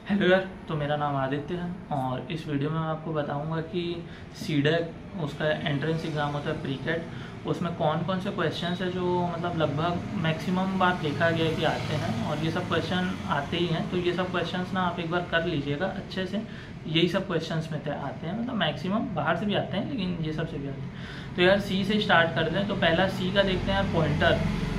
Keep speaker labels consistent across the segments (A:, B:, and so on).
A: Hello यार, तो मेरा नाम आदित्य है और इस वीडियो में मैं आपको बताऊंगा कि सीडेक उसका एंट्रेंस एग्ज़ाम होता है प्रीकेट, उसमें कौन कौन से क्वेश्चंस है जो मतलब लगभग मैक्सिमम बार देखा गया है कि आते हैं और ये सब क्वेश्चन आते ही हैं। तो ये सब क्वेश्चंस ना आप एक बार कर लीजिएगा अच्छे से। यही सब क्वेश्चंस में आते हैं, मतलब मैक्सिमम बाहर से भी आते हैं लेकिन ये सब से भी आते हैं। तो यार सी से स्टार्ट कर दें। तो पहला सी का देखते हैं,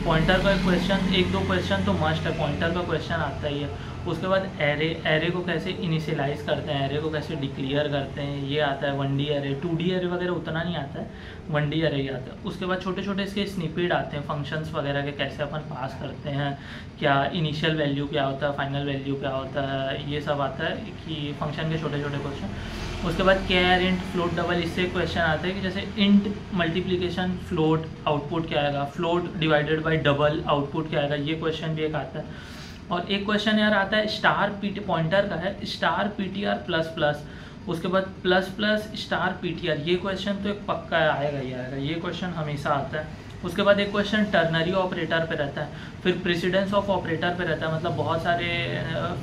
A: पॉइंटर का क्वेश्चन, एक दो क्वेश्चन तो मस्ट है, पॉइंटर का क्वेश्चन आता ही है। उसके बाद एरे को कैसे इनिशियलाइज करते हैं, एरे को कैसे डिक्लेयर करते हैं, ये आता है। 1D एरे, 2D एरे वगैरह उतना नहीं आता है, 1D एरे ही आता है। उसके बाद छोटे छोटे इसके स्निपेट आते हैं, फंक्शंस वगैरह के कैसे अपन पास करते हैं, क्या इनिशियल वैल्यू क्या होता है, फाइनल वैल्यू क्या होता है, ये सब आता है कि फंक्शन के छोटे छोटे क्वेश्चन। उसके बाद कैर, इंट, फ्लोट, डबल, इससे क्वेश्चन आते हैं कि जैसे इंट मल्टीप्लिकेशन फ्लोट आउटपुट क्या आएगा, float divided by double output क्या आएगा, ये क्वेश्चन भी एक आता है। और एक क्वेश्चन यार आता है स्टार पीटी, पॉइंटर का है, स्टार पीटीआर प्लस प्लस, उसके बाद प्लस प्लस स्टार पीटीआर, ये क्वेश्चन तो एक पक्का आएगा ही आएगा, ये क्वेश्चन हमेशा आता है। उसके बाद एक क्वेश्चन टर्नरी ऑपरेटर पे रहता है, फिर प्रेसिडेंस ऑफ ऑपरेटर पे रहता है, मतलब बहुत सारे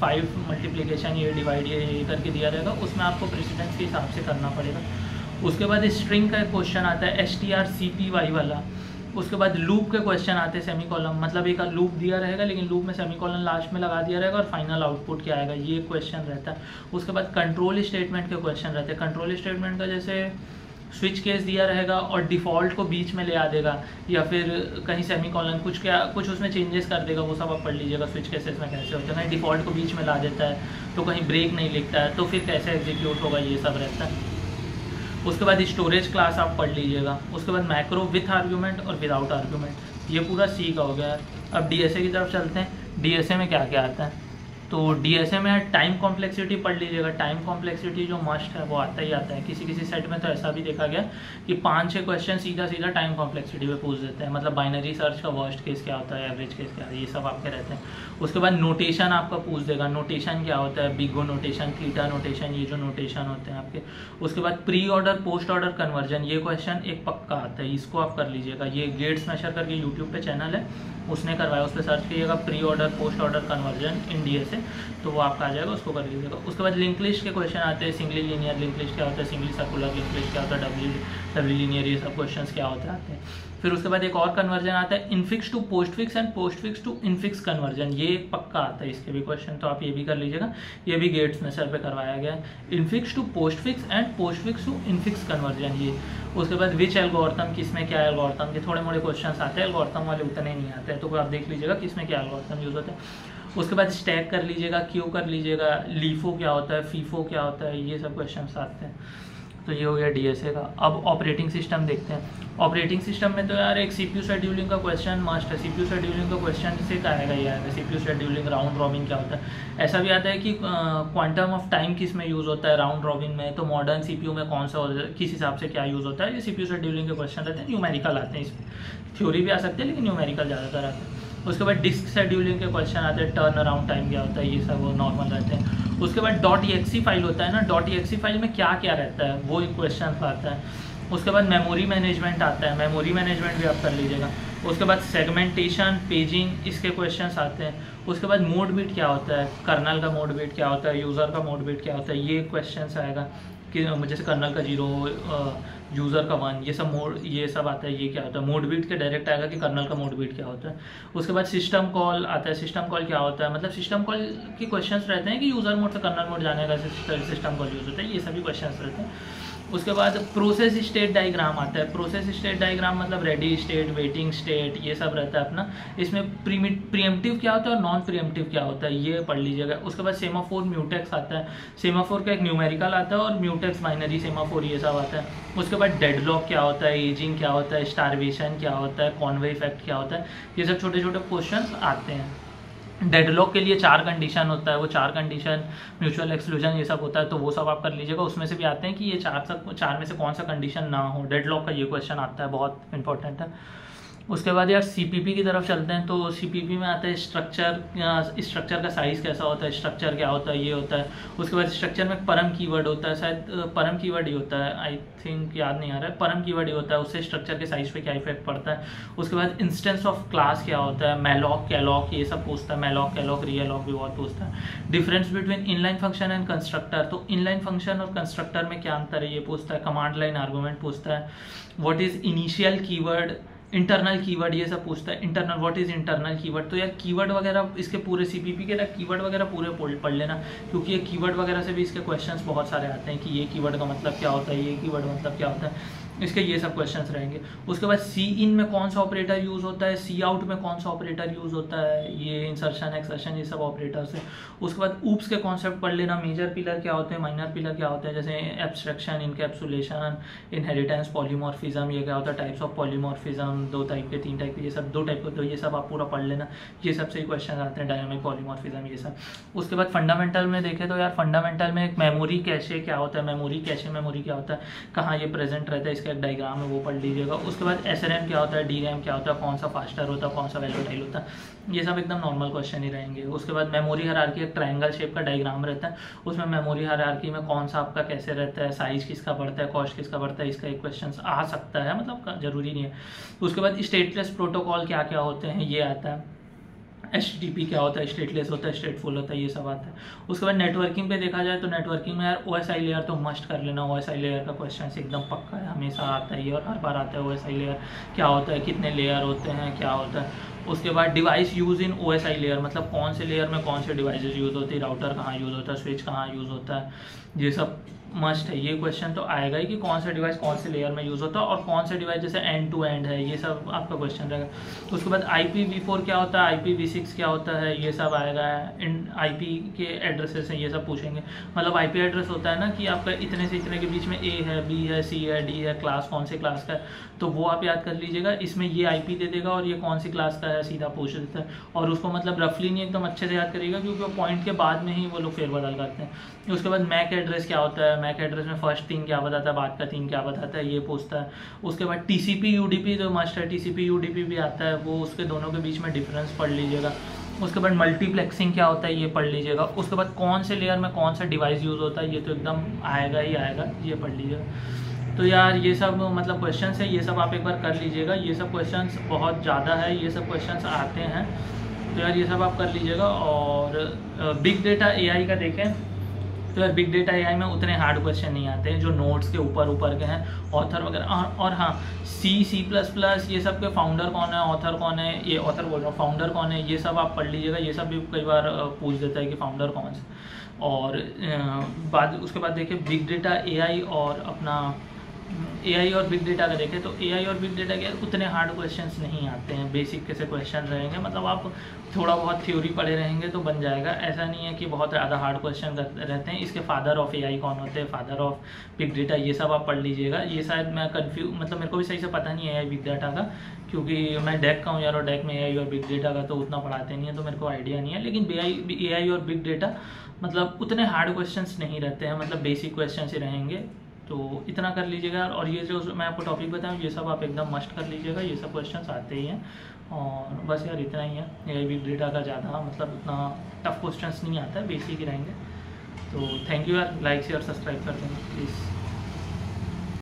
A: 5 मल्टीप्लिकेशन ये डिवाइड ये करके दिया रहेगा, उसमें आपको प्रेसिडेंस के हिसाब से करना पड़ेगा। उसके बाद स्ट्रिंग का एक क्वेश्चन आता है STRCPY वाला। उसके बाद लूप के क्वेश्चन आते हैं, सेमी कॉलम, मतलब एक लूप दिया रहेगा लेकिन लूप में सेमी कॉलम लास्ट में लगा दिया रहेगा और फाइनल आउटपुट क्या आएगा, ये क्वेश्चन रहता है। उसके बाद कंट्रोल स्टेटमेंट के क्वेश्चन रहते हैं। कंट्रोल स्टेटमेंट का जैसे स्विच केस दिया रहेगा और डिफ़ॉल्ट को बीच में ले आ देगा या फिर कहीं सेमी कॉलन कुछ उसमें चेंजेस कर देगा, वो सब आप पढ़ लीजिएगा। स्विच केसेस में कैसे होता है, कहीं डिफ़ॉल्ट को बीच में ला देता है तो कहीं ब्रेक नहीं लिखता है तो फिर कैसे एग्जीक्यूट होगा, ये सब रहता है। उसके बाद स्टोरेज क्लास आप पढ़ लीजिएगा। उसके बाद मैक्रो विथ आर्ग्यूमेंट और विदाउट आर्ग्यूमेंट, ये पूरा सी का हो गया है। अब डीएसए की तरफ चलते हैं। डीएसए में क्या क्या आता है, तो डीएसए में टाइम कॉम्प्लेक्सिटी पढ़ लीजिएगा। टाइम कॉम्प्लेक्सिटी जो मस्ट है वो आता ही आता है। किसी किसी सेट में तो ऐसा भी देखा गया कि 5-6 क्वेश्चन सीधा सीधा टाइम कॉम्प्लेक्सिटी पे पूछ देते हैं, मतलब बाइनरी सर्च का वर्स्ट केस क्या होता है, एवरेज केस क्या है, ये सब आपके रहते हैं। उसके बाद नोटेशन आपका पूछ देगा, नोटेशन क्या होता है, big O notation, theta notation, ये जो नोटेशन होते हैं आपके। उसके बाद pre order post order conversion, ये क्वेश्चन एक पक्का आता है, इसको आप कर लीजिएगा। ये गेट स्मैशर करके यूट्यूब पे चैनल है, उसने करवाया, उस पर सर्च कीजिएगा pre order post order conversion in DSA, तो वो आपका आ जाएगा, उसको कर लीजिएगा। उसके बाद लिंक लिस्ट के क्वेश्चन आते हैं। सिंगली लीनियर लिंक लिस्ट क्या होता है, सिंगली सर्कुलर लिंक लिस्ट क्या होता है, डबली लीनियर, ये सब क्वेश्चंस क्या होते आते हैं। फिर उसके बाद एक और कन्वर्जन आता है infix to postfix and postfix to infix conversion, ये एक पक्का आता है, इसके भी क्वेश्चन तो आप ये भी कर लीजिएगा। ये भी गेट्स में सर पे करवाया गया है, infix to postfix and postfix to infix conversion ये। उसके बाद विच एल्गोरिथम, किसमें क्या एल्गोरिथम, के थोड़े मोड़े क्वेश्चन आते हैं, एल्गोरिथम वाले उतने नहीं आते हैं, तो आप देख लीजिएगा किसमें क्या एल्गोरिथम यूज होता है। उसके बाद स्टैक कर लीजिएगा, क्यू कर लीजिएगा, लीफो क्या होता है, फीफो क्या होता है, ये सब क्वेश्चन आते हैं। तो ये हो गया डीएसए का। अब ऑपरेटिंग सिस्टम देखते हैं। ऑपरेटिंग सिस्टम में तो यार एक सीपीयू शेड्यूलिंग का क्वेश्चन मस्ट है। सीपीयू शेड्यूलिंग का क्वेश्चन से क्या आएगा, ये आएगा सीपीयू शेड्यूलिंग राउंड रॉबिन क्या होता है। ऐसा भी आता है कि क्वांटम ऑफ टाइम किस में यूज़ होता है राउंड रॉबिन में, तो मॉडर्न सीपीयू में कौन सा किस हिसाब से क्या यूज़ होता है, ये सीपीयू शेड्यूलिंग के क्वेश्चन रहते हैं। न्यूमेरिकल आते हैं, इसमें थ्योरी भी आ सकते हैं लेकिन न्यूमेरिकल ज़्यादातर आते हैं। उसके बाद डिस्क शेड्यूलिंग के क्वेश्चन आते हैं, टर्न अराउंड टाइम क्या होता है, ये सब वो नॉर्मल रहते हैं। उसके बाद .exe फाइल होता है ना, .exe फाइल में क्या क्या रहता है वो एक क्वेश्चन आता है। उसके बाद मेमोरी मैनेजमेंट आता है, मेमोरी मैनेजमेंट भी आप कर लीजिएगा। उसके बाद सेगमेंटेशन, पेजिंग, इसके क्वेश्चंस आते हैं। उसके बाद मोड बिट क्या होता है, कर्नल का मोड बिट क्या होता है, यूज़र का मोड बिट क्या होता है, ये क्वेश्चंस आएगा कि जैसे कर्नल का 0, यूज़र का 1, ये सब मोड, ये सब आता है, ये क्या होता है। मोड बीट के डायरेक्ट आएगा कि कर्नल का मोड बीट क्या होता है। उसके बाद सिस्टम कॉल आता है, सिस्टम कॉल क्या होता है, मतलब सिस्टम कॉल के क्वेश्चंस रहते हैं कि यूज़र मोड से कर्नल मोड जाने का सिस्टम कॉल यूज़ होता है, ये सभी क्वेश्चंस रहते हैं। उसके बाद प्रोसेस स्टेट डायग्राम आता है। प्रोसेस स्टेट डायग्राम मतलब रेडी स्टेट, वेटिंग स्टेट, ये सब रहता है अपना। इसमें प्रीएम्प्टिव क्या होता है और नॉन प्रीएम्प्टिव क्या होता है, ये पढ़ लीजिएगा। उसके बाद सेमाफोर म्यूटेक्स आता है। सेमाफोर का एक न्यूमेरिकल आता है और म्यूटेक्स बाइनरी सेमाफोर, ये सब आता है। उसके बाद डेडलॉक क्या होता है, एजिंग क्या होता है, स्टारवेशन क्या होता है, कॉन्वे इफेक्ट क्या होता है, ये सब छोटे छोटे क्वेश्चन आते हैं। डेडलॉक के लिए 4 कंडीशन होता है, वो 4 कंडीशन, म्यूचुअल एक्सक्लूजन, ये सब होता है, तो वो सब आप कर लीजिएगा। उसमें से भी आते हैं कि ये 4 में से कौन सा कंडीशन ना हो, डेडलॉक का ये क्वेश्चन आता है, बहुत इंपॉर्टेंट है। उसके बाद यार सीपीपी की तरफ चलते हैं। तो सीपीपी में आता है स्ट्रक्चर का साइज़ कैसा होता है, स्ट्रक्चर क्या होता है, ये होता है। उसके बाद स्ट्रक्चर में परम कीवर्ड होता है, शायद परम कीवर्ड ही होता है, आई थिंक याद नहीं आ रहा है, परम कीवर्ड ही होता है, उससे स्ट्रक्चर के साइज़ पे क्या इफेक्ट पड़ता है। उसके बाद इंस्टेंस ऑफ क्लास क्या होता है, मैलॉक कैलॉक ये सब पूछता है, मैलॉक कैलॉक रियलॉक भी बहुत पूछता है। Difference between inline function and constructor, तो इनलाइन फंक्शन और कंस्ट्रक्टर में क्या अंतर है ये पूछता है। कमांड लाइन आर्गूमेंट पूछता है। What is initial keyword, internal keyword ये सब पूछता है। Internal what is internal keyword, तो यार कीवर्ड वगैरह इसके पूरे सीपीपी के कीवर्ड वगैरह पूरे पढ़ लेना, क्योंकि ये कीवर्ड वगैरह से भी इसके क्वेश्चंस बहुत सारे आते हैं कि ये कीवर्ड का मतलब क्या होता है, ये कीवर्ड मतलब क्या होता है, इसके ये सब क्वेश्चंस रहेंगे। उसके बाद सी इन में कौन सा ऑपरेटर यूज़ होता है, सी आउट में कौन सा ऑपरेटर यूज़ होता है, ये इंसर्शन एक्सर्शन ये सब ऑपरेटर्स है। उसके बाद ऊप्स के कॉन्सेप्ट पढ़ लेना, मेजर पिलर क्या होते हैं, माइनर पिलर क्या होते हैं, जैसे एब्स्ट्रैक्शन, इनकैप्सुलेशन, इनहेरिटेंस, पॉलीमॉर्फिज्म, ये क्या होता है, टाइप्स ऑफ पॉलीमॉर्फिज्म, 2 टाइप के 3 टाइप के, ये सब 2 टाइप के, तो ये सब आप पूरा पढ़ लेना, ये सब से क्वेश्चन आते हैं, डायनामिक पॉलीमॉर्फिज्म ये सब। उसके बाद फंडामेंटल में देखें तो यार फंडामेंटल में एक मेमोरी कैशे क्या होता है, मेमोरी कैशे मेमोरी क्या होता है, कहाँ ये प्रेजेंट रहता है, इसका एक डायग्राम है वो पढ़ लीजिएगा। उसके बाद SRAM क्या होता है, DRAM क्या होता है, कौन सा फास्टर होता है, कौन सा वैल्यूटाइल होता है, ये सब एकदम नॉर्मल क्वेश्चन ही रहेंगे। उसके बाद मेमोरी हायरार्की, एक ट्रायंगल शेप का डायग्राम रहता है, उसमें मेमोरी हायरार्की में कौन सा आपका कैसे रहता है, साइज किसका बढ़ता है, कॉस्ट किसका बढ़ता है, इसका एक क्वेश्चन आ सकता है, मतलब जरूरी नहीं है। उसके बाद स्टेटलेस प्रोटोकॉल क्या क्या होते हैं ये आता है, HTTP क्या होता है, स्टेटलेस होता है, स्टेटफुल होता है, ये सब आता है। उसके बाद नेटवर्किंग पे देखा जाए तो नेटवर्किंग में यार OSI लेयर तो मस्ट कर लेना, OSI लेयर का क्वेश्चन एकदम पक्का है, हमेशा आता है ये और हर बार आता है। OSI लेयर क्या होता है, कितने लेयर होते हैं, क्या होता है। उसके बाद device use in OSI layer, मतलब कौन से लेयर में कौन से डिवाइसेस यूज़ होती है, राउटर कहाँ यूज़ होता है, स्विच कहाँ यूज़ होता है, ये सब मस्ट है। ये क्वेश्चन तो आएगा ही कि कौन सा डिवाइस कौन से लेयर में यूज़ होता है और कौन से डिवाइस जैसे एंड टू एंड है, ये सब आपका क्वेश्चन रहेगा। उसके बाद IPv4 क्या होता है, IPv6 क्या होता है, ये सब आएगा। इन IP के एड्रेसेस हैं, ये सब पूछेंगे। मतलब IP एड्रेस होता है ना कि आपका इतने से इतने के बीच में A है, B है, C है, D है, क्लास कौन से क्लास का है, तो वो आप याद कर लीजिएगा। इसमें ये IP दे देगा और ये कौन सी क्लास का है सीधा पूछ देता है, और उसको मतलब रफली नहीं एकदम अच्छे से याद करिएगा क्योंकि वो पॉइंट के बाद में ही वो लोग फेरबदल करते हैं। उसके बाद मैक एड्रेस क्या होता है, मैक एड्रेस में फर्स्ट 3 क्या बताता है, बाद का 3 क्या बताता है, ये पूछता है। उसके बाद TCP UDP जो मस्ट है, TCP UDP भी आता है, वो उसके दोनों के बीच में डिफरेंस पढ़ लीजिएगा। उसके बाद मल्टीप्लेक्सिंग क्या होता है ये पढ़ लीजिएगा। उसके बाद कौन से लेयर में कौन सा डिवाइस यूज़ होता है, ये तो एकदम आएगा ही आएगा, ये पढ़ लीजिएगा। तो यार ये सब मतलब क्वेश्चंस है, ये सब आप एक बार कर लीजिएगा। ये सब क्वेश्चंस बहुत ज़्यादा है, ये सब क्वेश्चंस आते हैं, तो यार ये सब आप कर लीजिएगा। और बिग डेटा AI का देखें तो यार बिग डेटा AI में उतने हार्ड क्वेश्चन नहीं आते हैं, जो नोट्स के ऊपर के हैं, ऑथर वगैरह। और हाँ, C++ ये सब के फाउंडर कौन है, ऑथर कौन है, ये ऑथर बोल रहा हूँ, फाउंडर कौन है, ये सब आप पढ़ लीजिएगा। ये सब भी कई बार पूछ देता है कि फाउंडर कौन से। और उसके बाद देखिए बिग डेटा AI और अपना AI और बिग डेटा का देखें तो AI और बिग डेटा के उतने हार्ड क्वेश्चंस नहीं आते हैं, बेसिक के से क्वेश्चन रहेंगे। मतलब आप थोड़ा बहुत थ्योरी पढ़े रहेंगे तो बन जाएगा, ऐसा नहीं है कि बहुत ज़्यादा हार्ड क्वेश्चन रहते हैं। इसके फादर ऑफ AI कौन होते हैं, फादर ऑफ बिग डेटा, ये सब आप पढ़ लीजिएगा। ये शायद मैं मतलब मेरे को भी सही से पता नहीं है AI बिग डेटा का, क्योंकि मैं डेक का हूँ यार, और डेक में AI और बिग डेटा का तो उतना पढ़ाते नहीं है, तो मेरे को आइडिया नहीं है। लेकिन AI और बिग डेटा मतलब उतने हार्ड क्वेश्चंस नहीं रहते हैं, मतलब बेसिक क्वेश्चंस ही रहेंगे, तो इतना कर लीजिएगा। और ये जो मैं आपको टॉपिक बताऊँ ये सब आप एकदम मस्ट कर लीजिएगा, ये सब क्वेश्चंस आते ही हैं। और बस यार इतना ही है, AI बिग डेटा का ज़्यादा मतलब इतना टफ क्वेश्चंस नहीं आता है, बेसिक ही रहेंगे। तो थैंक यू यार, लाइक शेयर सब्सक्राइब कर देना प्लीज़।